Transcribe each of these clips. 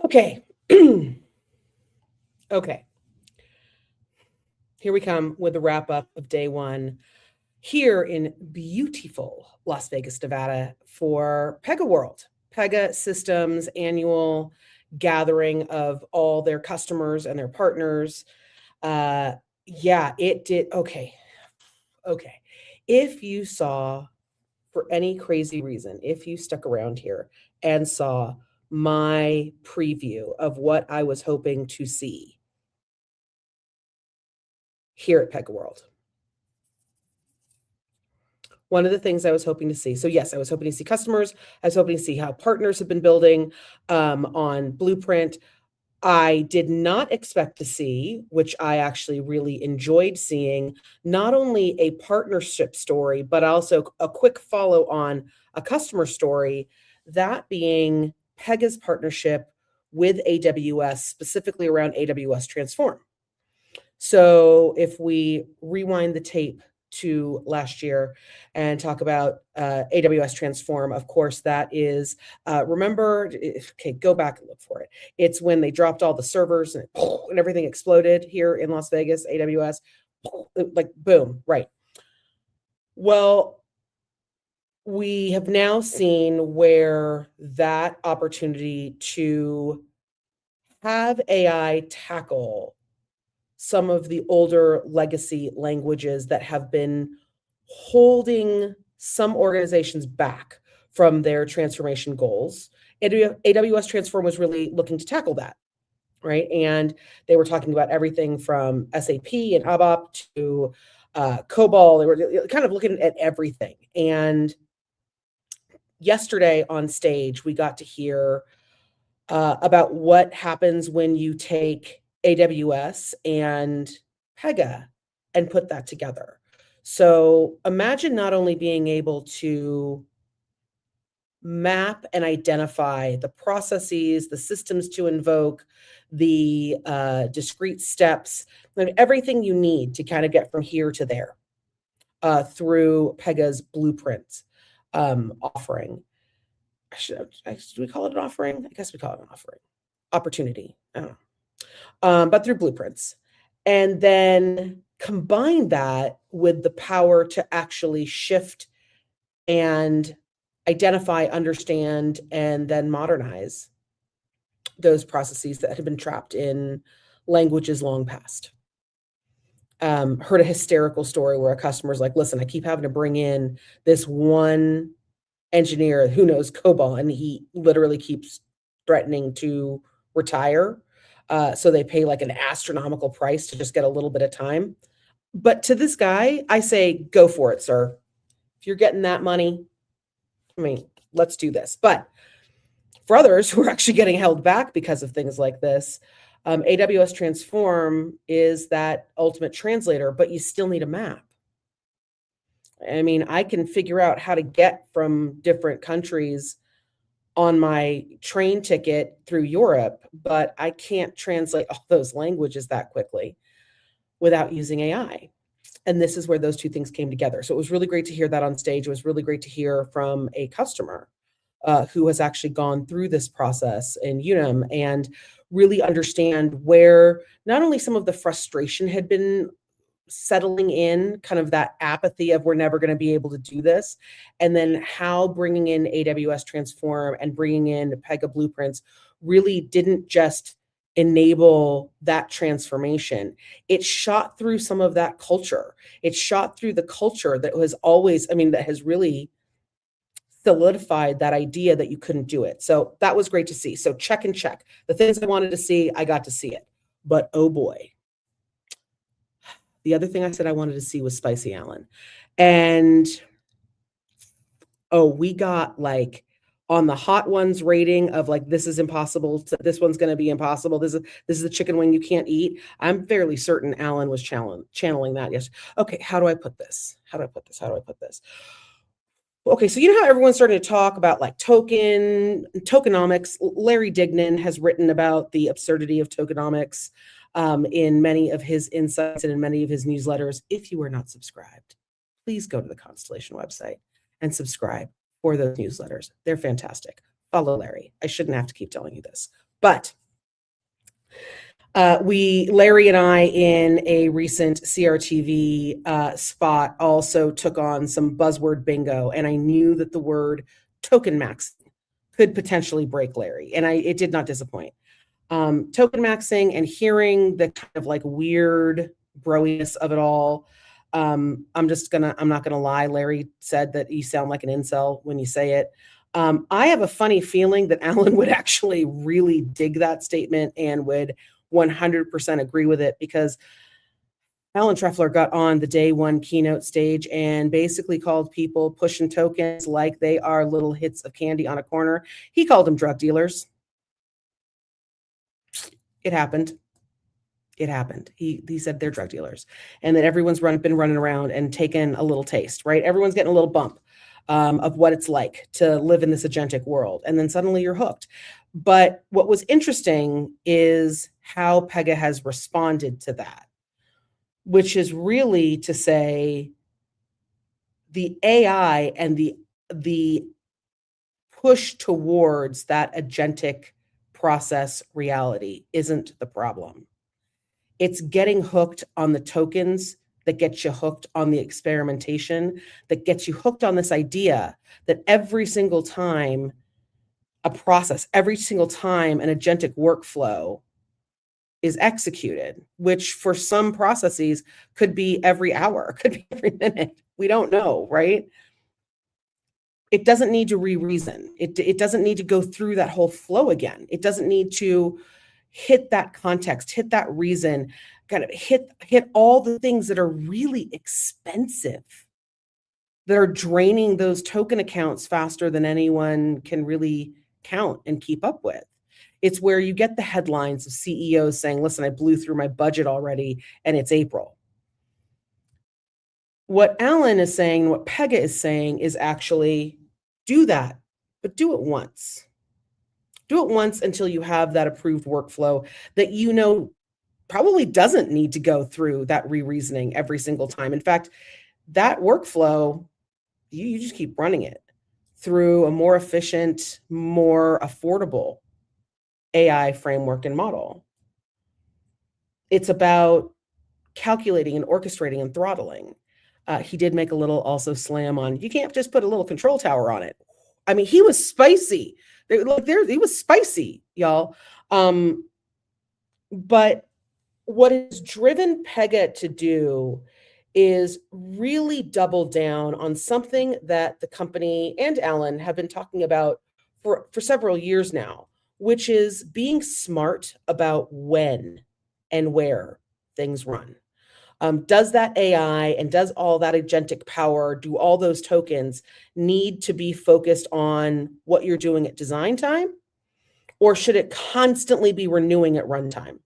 Okay. Okay. Here we come with the wrap up of day one here in beautiful Las Vegas, Nevada for PegaWorld, Pega Systems annual gathering of all their customers and their partners. Yeah, it did. Okay. Okay. If you saw, for any crazy reason, if you stuck around here and saw my preview of what I was hoping to see here at PegaWorld, one of the things I was hoping to see. So yes, I was hoping to see customers. I was hoping to see how partners have been building on Blueprint. I did not expect to see, which I actually really enjoyed seeing, not only a partnership story, but also a quick follow on a customer story, that being Pega's partnership with AWS, specifically around AWS Transform. So if we rewind the tape to last year and talk about AWS Transform, of course, that is, remember, okay, go back and look for it. It's when they dropped all the servers and everything exploded here in Las Vegas, AWS, like boom, right. Well, we have now seen where that opportunity to have AI tackle some of the older legacy languages that have been holding some organizations back from their transformation goals. AWS Transform was really looking to tackle that, right? And they were talking about everything from SAP and ABAP to COBOL. They were kind of looking at everything. And yesterday on stage, we got to hear about what happens when you take AWS and Pega and put that together. So imagine not only being able to map and identify the processes, the systems to invoke, the discrete steps, and everything you need to kind of get from here to there through Pega's Blueprint offering. Should we call it an offering? I guess we call it an offering. Opportunity. I don't know. But through blueprints. And then combine that with the power to actually shift and identify, understand, and then modernize those processes that had been trapped in languages long past. Heard a hysterical story where a customer's like, listen, I keep having to bring in this one engineer who knows COBOL, and he literally keeps threatening to retire. So they pay like an astronomical price to just get a little bit of time. But to this guy, I say, go for it, sir. If you're getting that money, I mean, let's do this. But for others who are actually getting held back because of things like this, AWS Transform is that ultimate translator, but you still need a map. I mean, I can figure out how to get from different countries on my train ticket through Europe, but I can't translate all those languages that quickly without using AI. And this is where those two things came together. So it was really great to hear that on stage. It was really great to hear from a customer who has actually gone through this process in Unum and really understand where not only some of the frustration had been settling in, kind of that apathy of we're never going to be able to do this, and then how bringing in AWS Transform and bringing in Pega Blueprints really didn't just enable that transformation. It shot through some of that culture. It shot through the culture that was always, I mean, that has really solidified that idea that you couldn't do it. So that was great to see. So check and check. The things I wanted to see, I got to see it. But oh boy, the other thing I said I wanted to see was Spicy Allen. And oh, we got like on the hot ones rating of like, this is impossible. This one's going to be impossible. This is a chicken wing you can't eat. I'm fairly certain Allen was channeling that. Yes. Okay. How do I put this? How do I put this? How do I put this? Okay, so you know how everyone's starting to talk about like tokenomics. Larry Dignan has written about the absurdity of tokenomics in many of his insights and in many of his newsletters. If you are not subscribed, please go to the Constellation website and subscribe for those newsletters. They're fantastic. Follow Larry. I shouldn't have to keep telling you this, but Larry and I, in a recent CRTV spot, also took on some buzzword bingo, and I knew that the word token max could potentially break Larry, and it did not disappoint. Token maxing and hearing the kind of like weird broiness of it all. I'm not gonna lie. Larry said that you sound like an incel when you say it. I have a funny feeling that Alan would actually really dig that statement and would 100% agree with it, because Alan Treffler got on the day one keynote stage and basically called people pushing tokens like they are little hits of candy on a corner. He called them drug dealers. It happened. It happened. He said they're drug dealers, and that everyone's been running around and taken a little taste, right? Everyone's getting a little bump of what it's like to live in this agentic world, and then suddenly you're hooked. But what was interesting is how Pega has responded to that, which is really to say the AI and the push towards that agentic process reality isn't the problem. It's getting hooked on the tokens that gets you hooked on the experimentation, that gets you hooked on this idea that every single time a process, every single time an agentic workflow is executed, which for some processes could be every hour, could be every minute. We don't know, right? It doesn't need to re-reason. It doesn't need to go through that whole flow again. It doesn't need to hit that context, hit that reason, kind of hit all the things that are really expensive, that are draining those token accounts faster than anyone can really count and keep up with. It's where you get the headlines of CEOs saying, listen, I blew through my budget already and it's April. What Alan is saying, what Pega is saying, is actually do that, but do it once. Do it once until you have that approved workflow that you know probably doesn't need to go through that re-reasoning every single time. In fact, that workflow, you just keep running it through a more efficient, more affordable AI framework and model. It's about calculating and orchestrating and throttling. He did make a little also slam on, you can't just put a little control tower on it. I mean, he was spicy. He was spicy, y'all. But what has driven Pega to do is really double down on something that the company and Alan have been talking about for several years now, which is being smart about when and where things run. Does that AI and does all that agentic power, do all those tokens need to be focused on what you're doing at design time? Or should it constantly be renewing at runtime?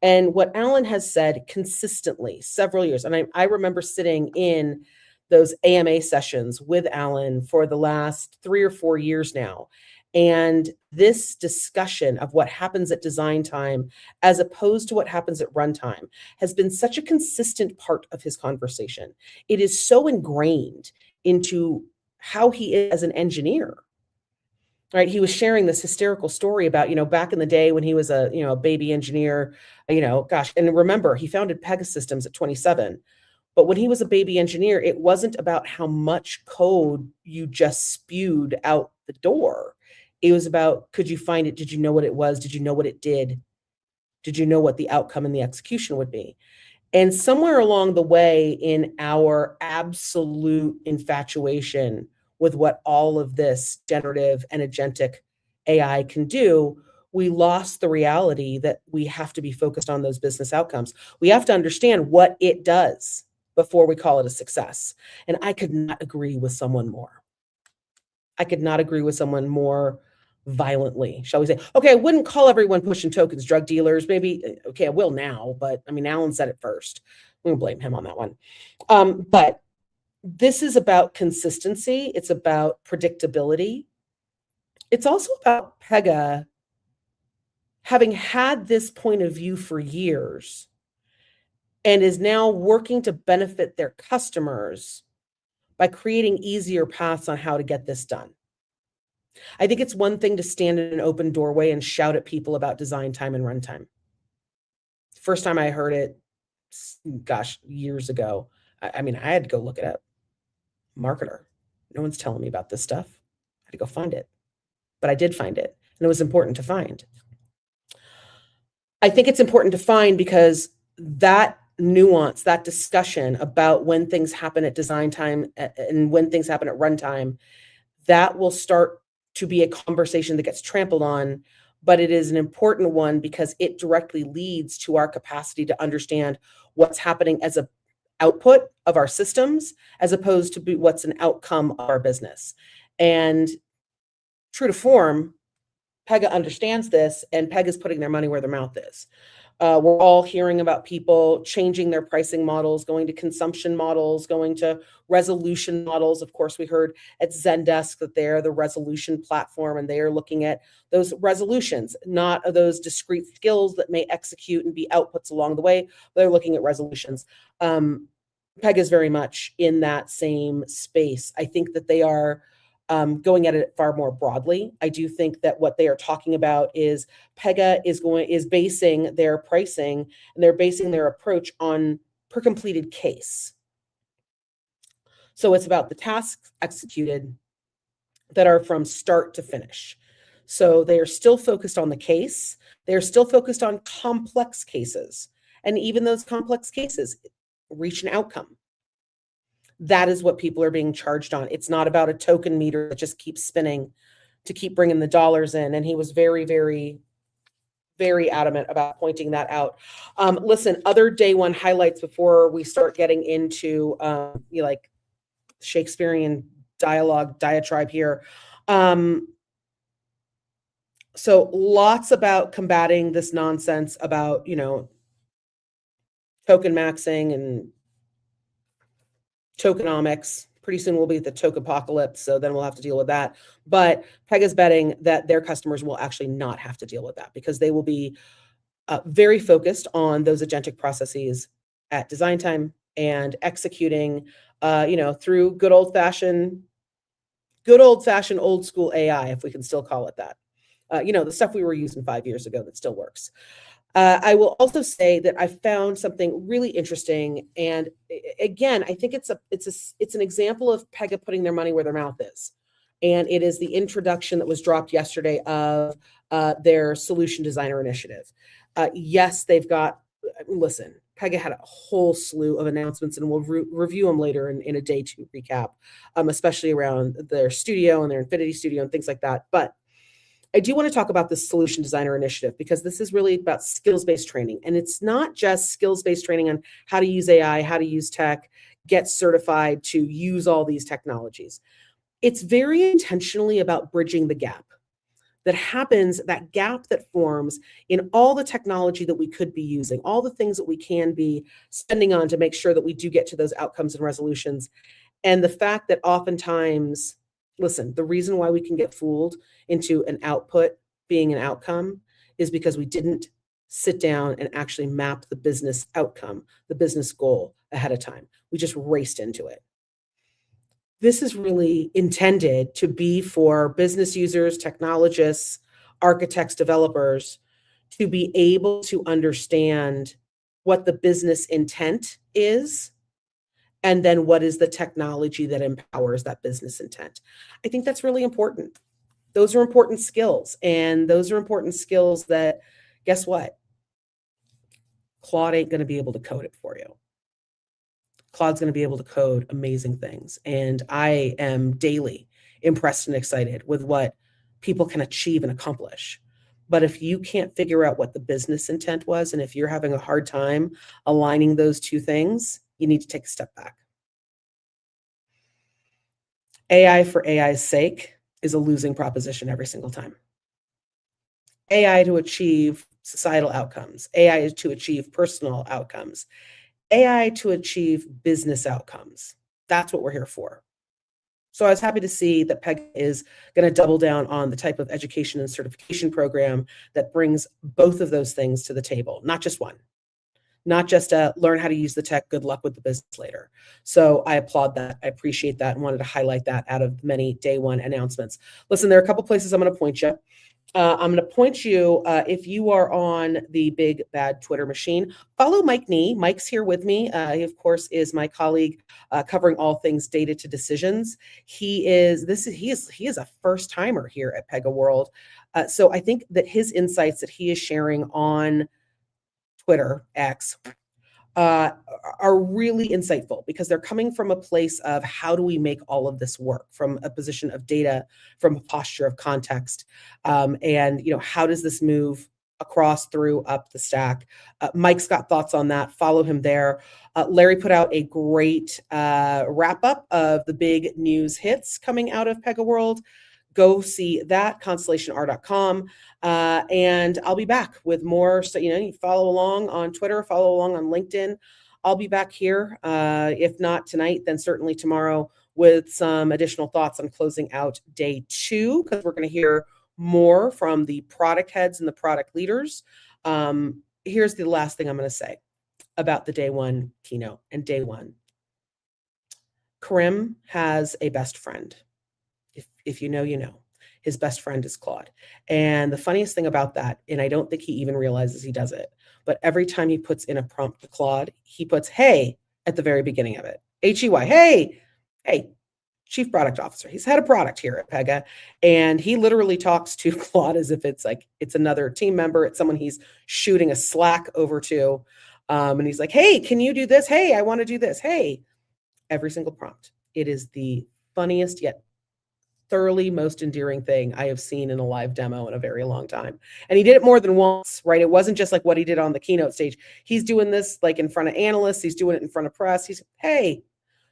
And what Alan has said consistently several years, and I remember sitting in those AMA sessions with Alan for the last 3 or 4 years now. And this discussion of what happens at design time as opposed to what happens at runtime has been such a consistent part of his conversation. It is so ingrained into how he is as an engineer. Right, he was sharing this hysterical story about, back in the day when he was a baby engineer, gosh, and remember, he founded Pegasystems at 27. But when he was a baby engineer, it wasn't about how much code you just spewed out the door. It was about, could you find it? Did you know what it was? Did you know what it did? Did you know what the outcome and the execution would be? And somewhere along the way, in our absolute infatuation with what all of this generative and agentic AI can do, we lost the reality that we have to be focused on those business outcomes. We have to understand what it does before we call it a success. And I could not agree with someone more. I could not agree with someone more violently, shall we say. Okay, I wouldn't call everyone pushing tokens drug dealers. Maybe, okay, I will now, but I mean, Alan said it first. I'm gonna blame him on that one. But this is about consistency. It's about predictability. It's also about Pega having had this point of view for years and is now working to benefit their customers by creating easier paths on how to get this done. I think it's one thing to stand in an open doorway and shout at people about design time and runtime. First time I heard it, gosh, years ago. I mean, I had to go look it up. Marketer. No one's telling me about this stuff. I had to go find it. But I did find it, and it was important to find. I think it's important to find because that nuance, that discussion about when things happen at design time and when things happen at runtime, that will start to be a conversation that gets trampled on, but it is an important one because it directly leads to our capacity to understand what's happening as a output of our systems as opposed to what's an outcome of our business. And true to form, Pega understands this, and Pega is putting their money where their mouth is. We're all hearing about people changing their pricing models, going to consumption models, going to resolution models. Of course, we heard at Zendesk that they're the resolution platform, and they are looking at those resolutions, not those discrete skills that may execute and be outputs along the way. They're looking at resolutions. Pega is very much in that same space. I think that they are going at it far more broadly. I do think that what they are talking about is Pega is basing their pricing and they're basing their approach on per completed case. So it's about the tasks executed that are from start to finish. So they are still focused on the case. They are still focused on complex cases. And even those complex cases reach an outcome. That is what people are being charged on. It's not about a token meter that just keeps spinning to keep bringing the dollars in. And he was very, very, very adamant about pointing that out. Listen, other day one highlights before we start getting into like Shakespearean diatribe here. So lots about combating this nonsense about, token maxing and tokenomics. Pretty soon we'll be at the token apocalypse, so then we'll have to deal with that. But Pega's betting that their customers will actually not have to deal with that because they will be very focused on those agentic processes at design time and executing, through good old fashioned old school AI, if we can still call it that. The stuff we were using 5 years ago that still works. I will also say that I found something really interesting, and again, I think it's an example of Pega putting their money where their mouth is, and it is the introduction that was dropped yesterday of their solution designer initiative. Yes, they've got. Listen, Pega had a whole slew of announcements, and we'll review them later in a day two recap, especially around their studio and their Infinity Studio and things like that. But I do want to talk about this solution designer initiative because this is really about skills-based training. And it's not just skills-based training on how to use AI, how to use tech, get certified to use all these technologies. It's very intentionally about bridging the gap that gap that forms in all the technology that we could be using, all the things that we can be spending on to make sure that we do get to those outcomes and resolutions. And the fact that oftentimes, listen, the reason why we can get fooled into an output being an outcome is because we didn't sit down and actually map the business outcome, the business goal ahead of time. We just raced into it. This is really intended to be for business users, technologists, architects, developers, to be able to understand what the business intent is, and then what is the technology that empowers that business intent. I think that's really important. Those are important skills, and those are important skills that, guess what? Claude ain't going to be able to code it for you. Claude's going to be able to code amazing things. And I am daily impressed and excited with what people can achieve and accomplish. But if you can't figure out what the business intent was, and if you're having a hard time aligning those two things, you need to take a step back. AI for AI's sake is a losing proposition every single time. AI to achieve societal outcomes, AI to achieve personal outcomes, AI to achieve business outcomes. That's what we're here for. So I was happy to see that Pega is going to double down on the type of education and certification program that brings both of those things to the table, not just one. Not just learn how to use the tech, good luck with the business later. So I applaud that. I appreciate that and wanted to highlight that out of many day one announcements. Listen, there are a couple places I'm going to point you. I'm going to point you, if you are on the big bad Twitter machine, follow Mike Nee. Mike's here with me. He, of course, is my colleague covering all things data to decisions. He is a first timer here at PegaWorld. So I think that his insights that he is sharing on Twitter, X, uh, are really insightful because they're coming from a place of how do we make all of this work from a position of data, from a posture of context, and how does this move across, through, up the stack. Mike's got thoughts on that. Follow him there. Larry put out a great wrap up of the big news hits coming out of PegaWorld. Go see that, constellationr.com. And I'll be back with more. So, you follow along on Twitter, follow along on LinkedIn. I'll be back here, if not tonight, then certainly tomorrow, with some additional thoughts on closing out day 2, because we're going to hear more from the product heads and the product leaders. Here's the last thing I'm going to say about the day 1 keynote and day 1. Karim has a best friend. If you know, you know. His best friend is Claude. And the funniest thing about that, and I don't think he even realizes he does it, but every time he puts in a prompt to Claude, he puts "hey" at the very beginning of it. H-E-Y, hey, Chief Product Officer. He's head of product here at Pega. And he literally talks to Claude as if it's like it's another team member. It's someone he's shooting a Slack over to. And he's like, "hey, can you do this? Hey, I want to do this. Hey." Every single prompt. It is the funniest yet thoroughly most endearing thing I have seen in a live demo in a very long time. And he did it more than once, right? It wasn't just like what he did on the keynote stage. He's doing this like in front of analysts. He's doing it in front of press. He's, "hey."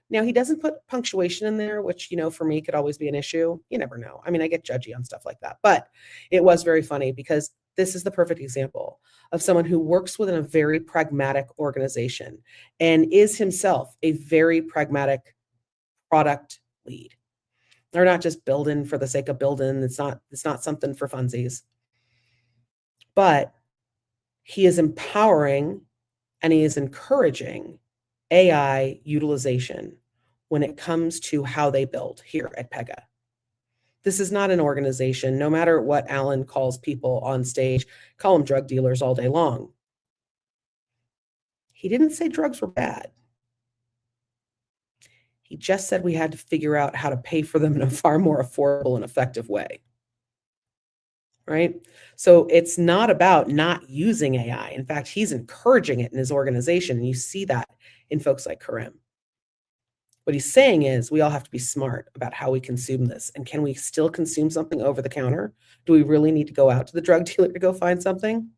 Now, he doesn't put punctuation in there, which, for me could always be an issue. You never know. I mean, I get judgy on stuff like that, but it was very funny because this is the perfect example of someone who works within a very pragmatic organization and is himself a very pragmatic product lead. They're not just building for the sake of building. It's not something for funsies. But he is empowering and he is encouraging AI utilization when it comes to how they build here at Pega. This is not an organization, no matter what Alan calls people on stage, call them drug dealers all day long. He didn't say drugs were bad. He just said we had to figure out how to pay for them in a far more affordable and effective way. Right? So it's not about not using AI. In fact, he's encouraging it in his organization. And you see that in folks like Karim. What he's saying is we all have to be smart about how we consume this. And can we still consume something over the counter? Do we really need to go out to the drug dealer to go find something?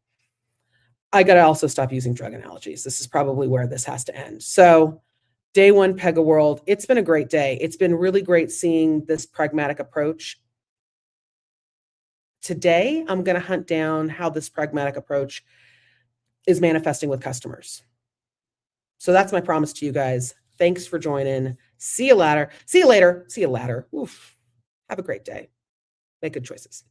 I got to also stop using drug analogies. This is probably where this has to end. So day 1 PegaWorld, it's been a great day. It's been really great seeing this pragmatic approach. Today, I'm going to hunt down how this pragmatic approach is manifesting with customers. So that's my promise to you guys. Thanks for joining. See you later. See you later. See you later. Oof. Have a great day. Make good choices.